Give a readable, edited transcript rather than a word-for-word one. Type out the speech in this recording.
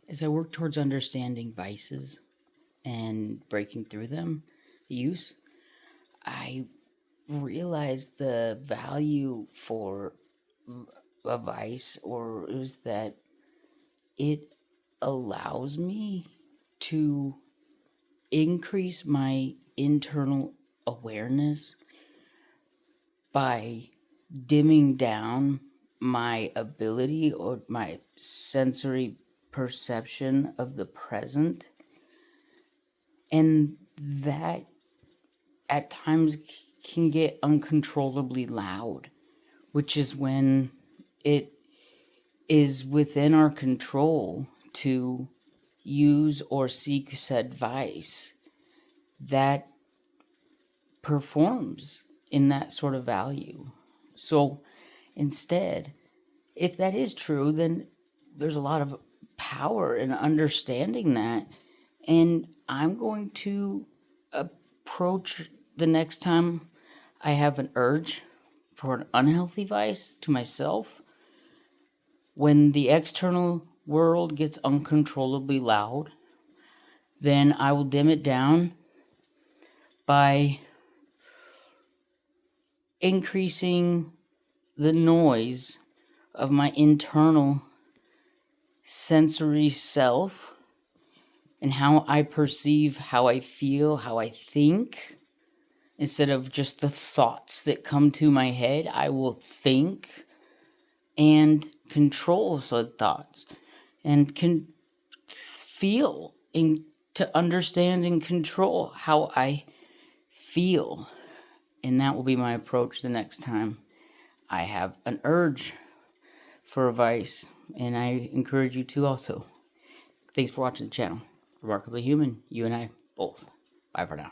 As I work towards understanding vices and breaking through them, use, I realized the value for a vice, or is that it allows me to increase my internal awareness by dimming down my ability or my sensory perception of the present. And that at times can get uncontrollably loud, which is when it is within our control to use or seek said vice that performs in that sort of value. So instead, if that is true, then there's a lot of power in understanding that. And I'm going to approach the next time I have an urge for an unhealthy vice to myself, when the external world gets uncontrollably loud, then I will dim it down by increasing the noise of my internal sensory self and how I perceive, how I feel, how I think. Instead of just the thoughts that come to my head, I will think and control said thoughts and can feel and to understand and control how I feel. And that will be my approach the next time I have an urge for a vice. And I encourage you to also. Thanks for watching the channel. Remarkably Human, you and I both. Bye for now.